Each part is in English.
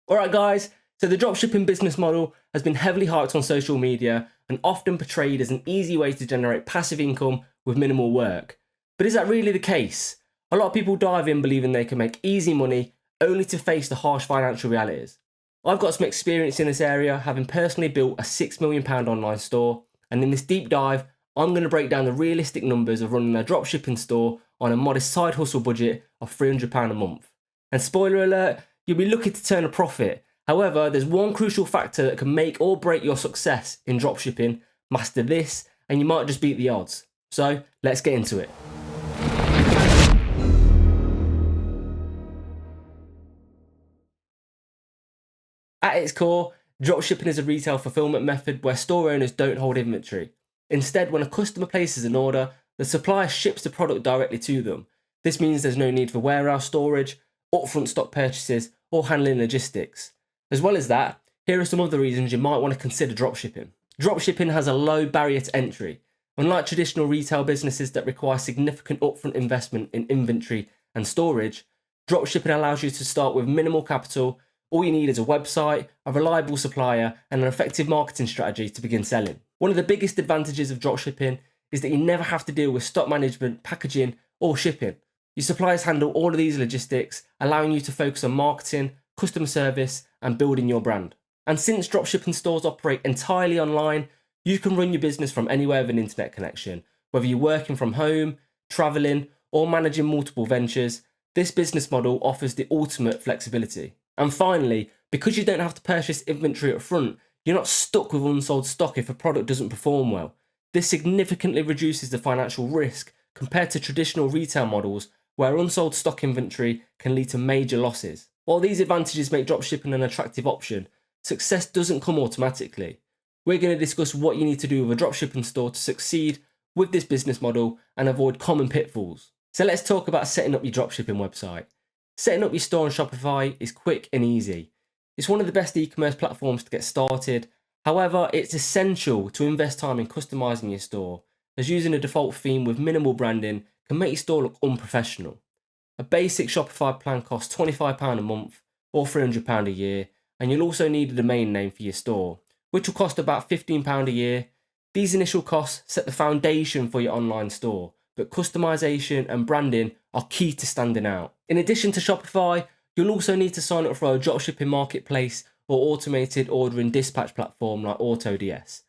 Alright guys, so the dropshipping business model has been heavily hyped on social media and often portrayed as an easy way to generate passive income with minimal work. But is that really the case? A lot of people dive in believing they can make easy money only to face the harsh financial realities. I've got some experience in this area, having personally built a £6 million online store, and in this deep dive, I'm going to break down the realistic numbers of running a dropshipping store on a modest side hustle budget of £300 a month. And spoiler alert, you'll be lucky to turn a profit. However, there's one crucial factor that can make or break your success in dropshipping. Master this, and you might just beat the odds. So, let's get into it. At its core, dropshipping is a retail fulfillment method where store owners don't hold inventory. Instead, when a customer places an order, the supplier ships the product directly to them. This means there's no need for warehouse storage, upfront stock purchases, or handling logistics. As well as that, here are some other reasons you might want to consider dropshipping. Dropshipping has a low barrier to entry. Unlike traditional retail businesses that require significant upfront investment in inventory and storage, dropshipping allows you to start with minimal capital. All you need is a website, a reliable supplier, and an effective marketing strategy to begin selling. One of the biggest advantages of dropshipping is that you never have to deal with stock management, packaging, or shipping. Your suppliers handle all of these logistics, allowing you to focus on marketing, customer service, and building your brand. And since dropshipping stores operate entirely online, you can run your business from anywhere with an internet connection. Whether you're working from home, traveling, or managing multiple ventures, this business model offers the ultimate flexibility. And finally, because you don't have to purchase inventory up front, you're not stuck with unsold stock if a product doesn't perform well. This significantly reduces the financial risk compared to traditional retail models where unsold stock inventory can lead to major losses. While these advantages make dropshipping an attractive option, success doesn't come automatically. We're going to discuss what you need to do with a dropshipping store to succeed with this business model and avoid common pitfalls. So let's talk about setting up your dropshipping website. Setting up your store on Shopify is quick and easy. It's one of the best e-commerce platforms to get started. However, it's essential to invest time in customizing your store, as using a default theme with minimal branding can make your store look unprofessional. A basic Shopify plan costs £25 a month or £300 a year, and you'll also need a domain name for your store, which will cost about £15 a year. These initial costs set the foundation for your online store, but customization and branding are key to standing out. In addition to Shopify, you'll also need to sign up for a dropshipping marketplace or automated ordering dispatch platform like autods.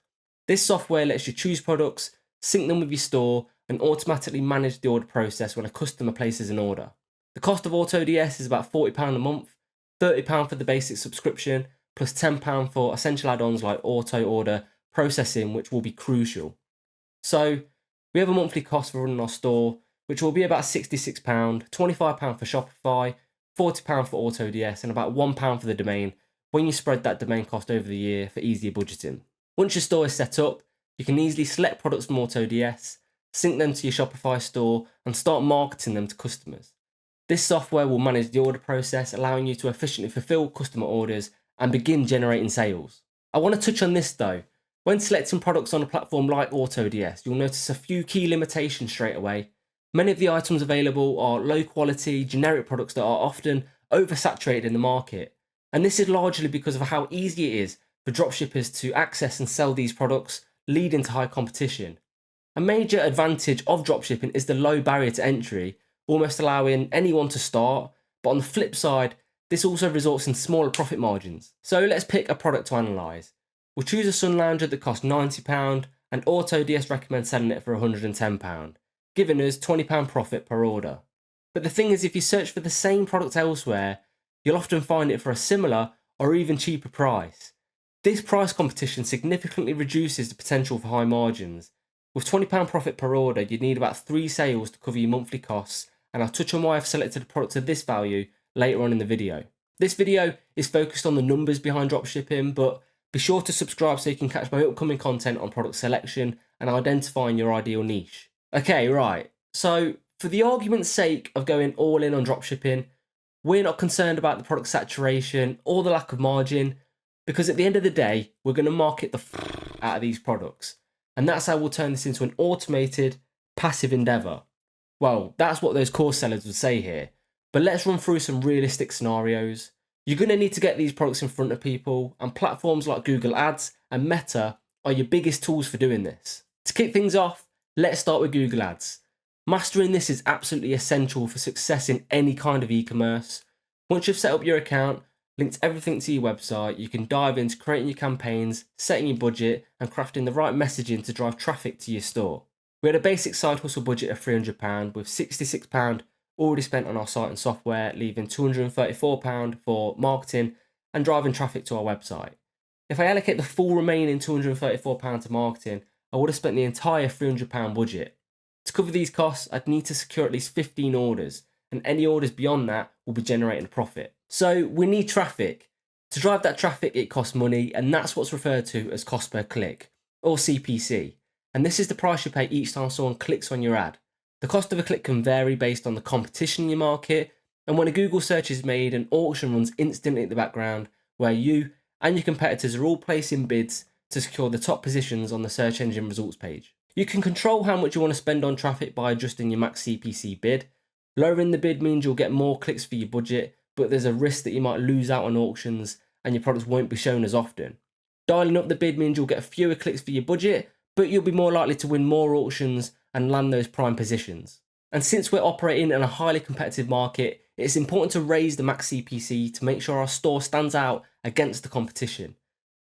This software lets you choose products, sync them with your store, and automatically manage the order process when a customer places an order. The cost of autods is about £40 a month, £30 for the basic subscription, plus £10 for essential add-ons like auto order processing, which will be crucial. So, we have a monthly cost for running our store, which will be about £66, £25 for Shopify, £40 for autods, and about £1 for the domain when you spread that domain cost over the year for easier budgeting. Once your store is set up, you can easily select products from autods, sync them to your Shopify store, and start marketing them to customers. This software will manage the order process, allowing you to efficiently fulfill customer orders and begin generating sales. I want to touch on this though. When selecting products on a platform like autods, you'll notice a few key limitations straight away. Many of the items available are low quality, generic products that are often oversaturated in the market. And this is largely because of how easy it is for dropshippers to access and sell these products, leading to high competition. A major advantage of dropshipping is the low barrier to entry, almost allowing anyone to start, but on the flip side, this also results in smaller profit margins. So let's pick a product to analyse. We'll choose a sun lounger that costs £90 and autods recommends selling it for £110, giving us £20 profit per order. But the thing is, if you search for the same product elsewhere, you'll often find it for a similar or even cheaper price. This price competition significantly reduces the potential for high margins. With £20 profit per order, you'd need about 3 sales to cover your monthly costs, and I'll touch on why I've selected a product of this value later on in the video. This video is focused on the numbers behind dropshipping, but be sure to subscribe so you can catch my upcoming content on product selection and identifying your ideal niche. Okay, right, so for the argument's sake of going all in on dropshipping, we're not concerned about the product saturation or the lack of margin, because at the end of the day, we're going to market the out of these products. And that's how we'll turn this into an automated, passive endeavour. Well, that's what those course sellers would say here. But let's run through some realistic scenarios. You're going to need to get these products in front of people, and platforms like Google Ads and Meta are your biggest tools for doing this. To kick things off, let's start with Google Ads. Mastering this is absolutely essential for success in any kind of e-commerce. Once you've set up your account, linked everything to your website, you can dive into creating your campaigns, setting your budget, and crafting the right messaging to drive traffic to your store. We had a basic side hustle budget of £300 with £66 already spent on our site and software, leaving £234 for marketing and driving traffic to our website. If I allocate the full remaining £234 to marketing, I would have spent the entire £300 budget. To cover these costs, I'd need to secure at least 15 orders, and any orders beyond that will be generating a profit. So we need traffic. To drive that traffic, it costs money, and that's what's referred to as cost per click, or CPC. And this is the price you pay each time someone clicks on your ad. The cost of a click can vary based on the competition in your market, and when a Google search is made, an auction runs instantly in the background where you and your competitors are all placing bids to secure the top positions on the search engine results page. You can control how much you want to spend on traffic by adjusting your max CPC bid. Lowering the bid means you'll get more clicks for your budget, but there's a risk that you might lose out on auctions and your products won't be shown as often. Dialing up the bid means you'll get fewer clicks for your budget, but you'll be more likely to win more auctions and land those prime positions. And since we're operating in a highly competitive market, it's important to raise the max CPC to make sure our store stands out against the competition.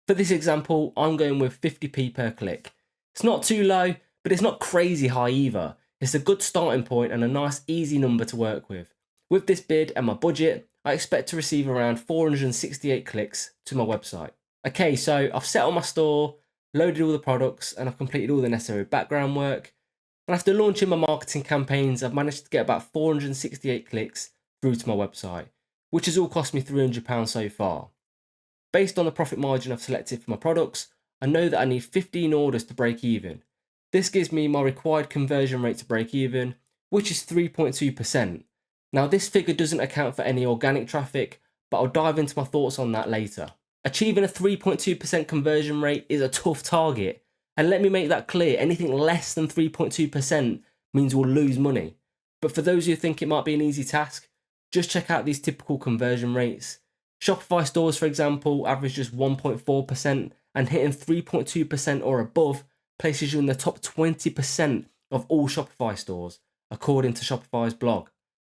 For this example, I'm going with 50p per click. It's not too low, but it's not crazy high either. It's a good starting point and a nice easy number to work with. With this bid and my budget, I expect to receive around 468 clicks to my website. Okay, so I've set up my store, loaded all the products, and I've completed all the necessary background work. And after launching my marketing campaigns, I've managed to get about 468 clicks through to my website, which has all cost me £300 so far. Based on the profit margin I've selected for my products, I know that I need 15 orders to break even. This gives me my required conversion rate to break even, which is 3.2%. Now this figure doesn't account for any organic traffic, but I'll dive into my thoughts on that later. Achieving a 3.2% conversion rate is a tough target, and let me make that clear, anything less than 3.2% means we'll lose money. But for those who think it might be an easy task, just check out these typical conversion rates. Shopify stores, for example, average just 1.4%, and hitting 3.2% or above places you in the top 20% of all Shopify stores, according to Shopify's blog.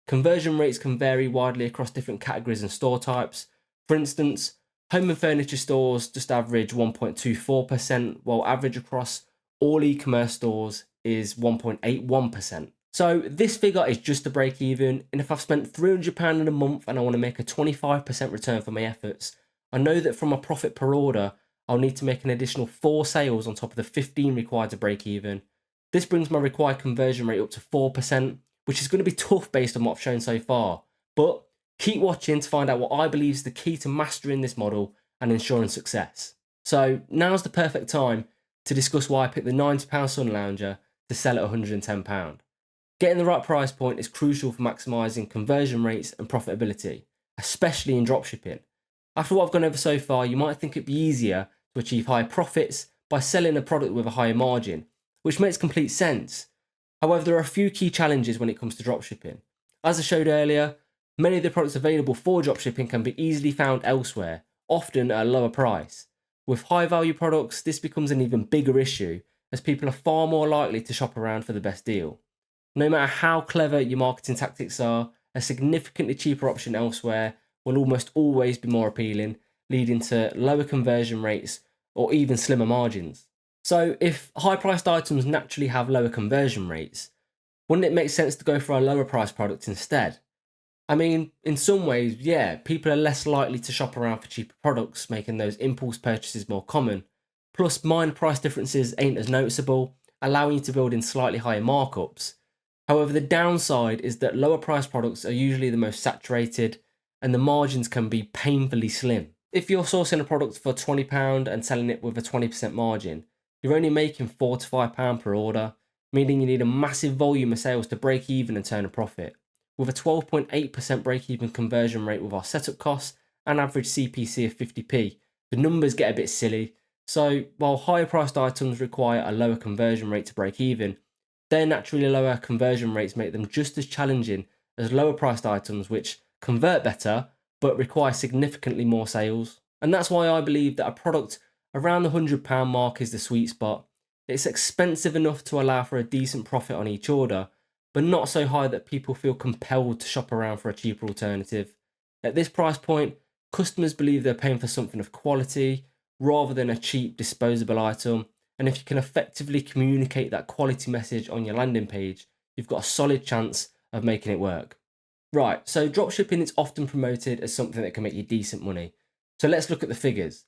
Conversion rates can vary widely across different categories and store types. For instance, home and furniture stores just average 1.24%, while average across all e-commerce stores is 1.81%. So this figure is just to break even, and if I've spent £300 in a month and I want to make a 25% return for my efforts, I know that from a profit per order, I'll need to make an additional 4 sales on top of the 15 required to break even. This brings my required conversion rate up to 4%, which is going to be tough based on what I've shown so far. But keep watching to find out what I believe is the key to mastering this model and ensuring success. So now's the perfect time to discuss why I picked the £90 Sun Lounger to sell at £110. Getting the right price point is crucial for maximising conversion rates and profitability, especially in dropshipping. After what I've gone over so far, you might think it'd be easier to achieve higher profits by selling a product with a higher margin, which makes complete sense. However, there are a few key challenges when it comes to dropshipping. As I showed earlier, many of the products available for dropshipping can be easily found elsewhere, often at a lower price. With high value products, this becomes an even bigger issue, as people are far more likely to shop around for the best deal. No matter how clever your marketing tactics are, a significantly cheaper option elsewhere will almost always be more appealing, leading to lower conversion rates or even slimmer margins. So if high-priced items naturally have lower conversion rates, wouldn't it make sense to go for a lower-priced product instead? I mean, in some ways, yeah, people are less likely to shop around for cheaper products, making those impulse purchases more common. Plus, minor price differences ain't as noticeable, allowing you to build in slightly higher markups. However, the downside is that lower priced products are usually the most saturated and the margins can be painfully slim. If you're sourcing a product for £20 and selling it with a 20% margin, you're only making £4 to £5 per order, meaning you need a massive volume of sales to break even and turn a profit. With a 12.8% break even conversion rate with our setup costs and average CPC of 50p, the numbers get a bit silly. So while higher priced items require a lower conversion rate to break even, their naturally lower conversion rates make them just as challenging as lower priced items which convert better but require significantly more sales. And that's why I believe that a product around the £100 mark is the sweet spot. It's expensive enough to allow for a decent profit on each order, but not so high that people feel compelled to shop around for a cheaper alternative. At this price point, customers believe they're paying for something of quality rather than a cheap disposable item. And if you can effectively communicate that quality message on your landing page, you've got a solid chance of making it work. Right, so dropshipping is often promoted as something that can make you decent money. So let's look at the figures.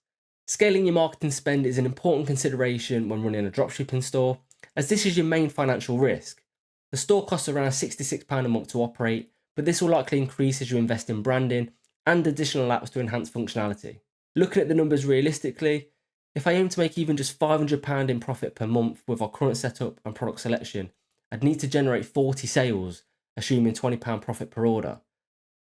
Scaling your marketing spend is an important consideration when running a dropshipping store, as this is your main financial risk. The store costs around £66 a month to operate, but this will likely increase as you invest in branding and additional apps to enhance functionality. Looking at the numbers realistically, if I aim to make even just £500 in profit per month with our current setup and product selection, I'd need to generate 40 sales, assuming £20 profit per order.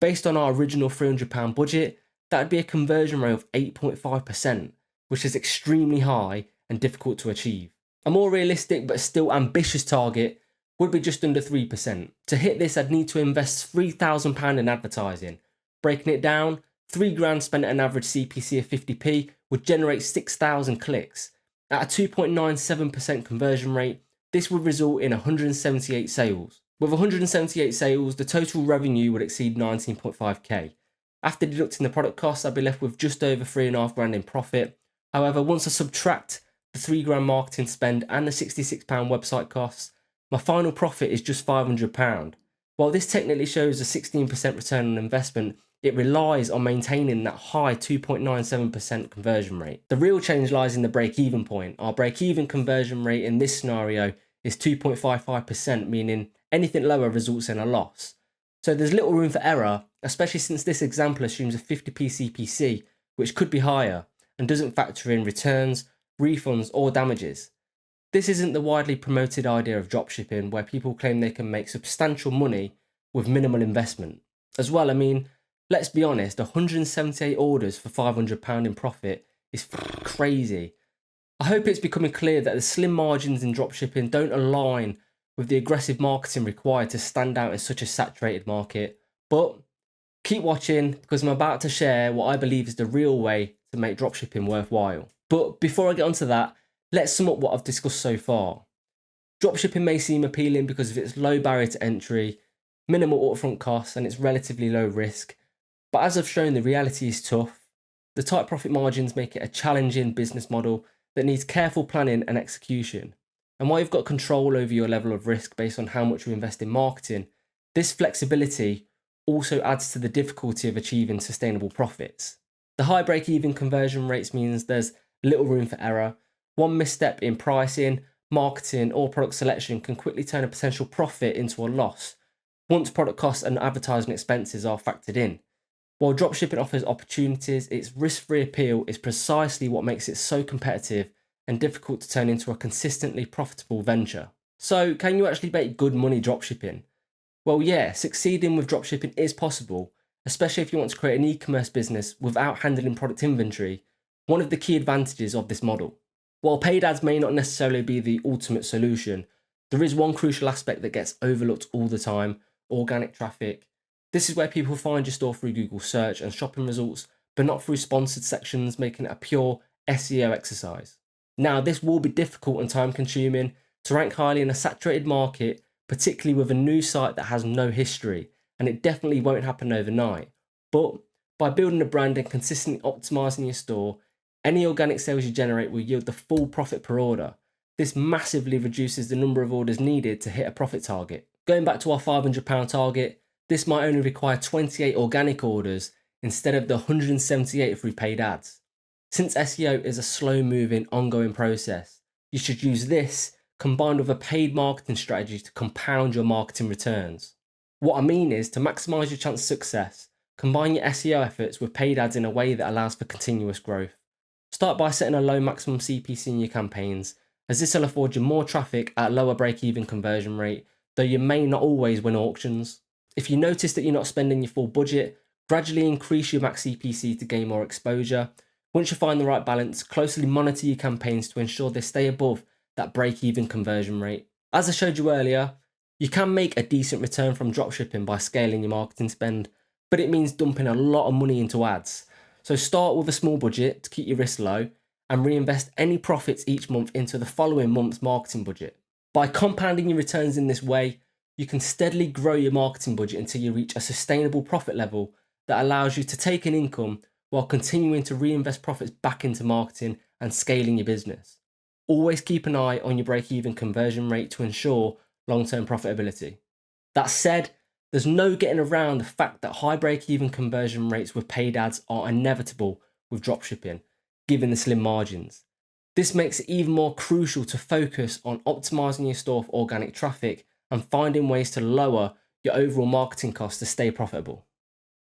Based on our original £300 budget, that would be a conversion rate of 8.5%, which is extremely high and difficult to achieve. A more realistic but still ambitious target would be just under 3%. To hit this, I'd need to invest £3,000 in advertising. Breaking it down, £3,000 spent at an average CPC of 50p would generate 6,000 clicks. At a 2.97% conversion rate, this would result in 178 sales. With 178 sales, the total revenue would exceed 19.5k. After deducting the product costs, I'd be left with just over £3,500 in profit. However, once I subtract the £3,000 marketing spend and the £66 website costs, my final profit is just £500. While this technically shows a 16% return on investment, it relies on maintaining that high 2.97% conversion rate. The real change lies in the break-even point. Our break-even conversion rate in this scenario is 2.55%, meaning anything lower results in a loss. So there's little room for error, especially since this example assumes a 50p CPC, which could be higher, and doesn't factor in returns, refunds, or damages. This isn't the widely promoted idea of dropshipping, where people claim they can make substantial money with minimal investment. As well, let's be honest, 178 orders for £500 in profit is crazy. I hope it's becoming clear that the slim margins in dropshipping don't align with the aggressive marketing required to stand out in such a saturated market. But keep watching, because I'm about to share what I believe is the real way to make dropshipping worthwhile. But before I get onto that, let's sum up what I've discussed so far. Dropshipping may seem appealing because of its low barrier to entry, minimal upfront costs, and its relatively low risk. But as I've shown, the reality is tough. The tight profit margins make it a challenging business model that needs careful planning and execution. And while you've got control over your level of risk based on how much you invest in marketing, this flexibility also adds to the difficulty of achieving sustainable profits. The high break-even conversion rates means there's little room for error. One misstep in pricing, marketing, or product selection can quickly turn a potential profit into a loss once product costs and advertising expenses are factored in. While dropshipping offers opportunities, its risk-free appeal is precisely what makes it so competitive and difficult to turn into a consistently profitable venture. So, can you actually make good money dropshipping? Well, yeah, succeeding with dropshipping is possible, especially if you want to create an e-commerce business without handling product inventory, one of the key advantages of this model. While paid ads may not necessarily be the ultimate solution, there is one crucial aspect that gets overlooked all the time: organic traffic. This is where people find your store through Google search and shopping results, but not through sponsored sections, making it a pure SEO exercise. Now, this will be difficult and time consuming to rank highly in a saturated market, particularly with a new site that has no history, and it definitely won't happen overnight. But by building a brand and consistently optimizing your store, any organic sales you generate will yield the full profit per order. This massively reduces the number of orders needed to hit a profit target. Going back to our £500 target, this might only require 28 organic orders instead of the 178 through paid ads. Since SEO is a slow-moving, ongoing process, you should use this combined with a paid marketing strategy to compound your marketing returns. What I mean is, to maximise your chance of success, combine your SEO efforts with paid ads in a way that allows for continuous growth. Start by setting a low maximum CPC in your campaigns, as this will afford you more traffic at a lower break-even conversion rate, though you may not always win auctions. If you notice that you're not spending your full budget, gradually increase your max CPC to gain more exposure. Once you find the right balance, closely monitor your campaigns to ensure they stay above that break-even conversion rate. As I showed you earlier, you can make a decent return from dropshipping by scaling your marketing spend, but it means dumping a lot of money into ads. So start with a small budget to keep your risk low and reinvest any profits each month into the following month's marketing budget. By compounding your returns in this way, you can steadily grow your marketing budget until you reach a sustainable profit level that allows you to take an income while continuing to reinvest profits back into marketing and scaling your business. Always keep an eye on your break-even conversion rate to ensure long-term profitability. That said, there's no getting around the fact that high break-even conversion rates with paid ads are inevitable with dropshipping, given the slim margins. This makes it even more crucial to focus on optimizing your store for organic traffic and finding ways to lower your overall marketing costs to stay profitable.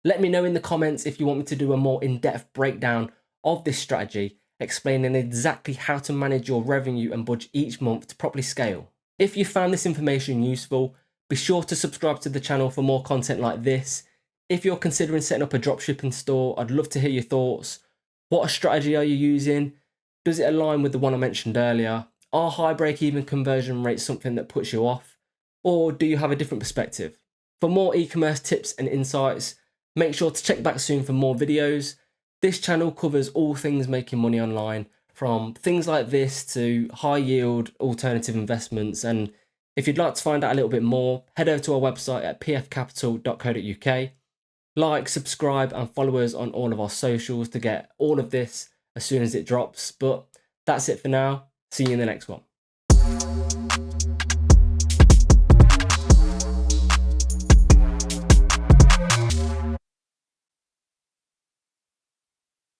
Let me know in the comments if you want me to do a more in-depth breakdown of this strategy, explaining exactly how to manage your revenue and budget each month to properly scale. If you found this information useful, be sure to subscribe to the channel for more content like this. If you're considering setting up a dropshipping store, I'd love to hear your thoughts. What strategy are you using? Does it align with the one I mentioned earlier? Are high break-even conversion rates something that puts you off? Or do you have a different perspective? For more e-commerce tips and insights, make sure to check back soon for more videos. This channel covers all things making money online, from things like this to high yield alternative investments. And if you'd like to find out a little bit more, head over to our website at pfcapital.co.uk. Like, subscribe and follow us on all of our socials to get all of this as soon as it drops. But that's it for now. See you in the next one.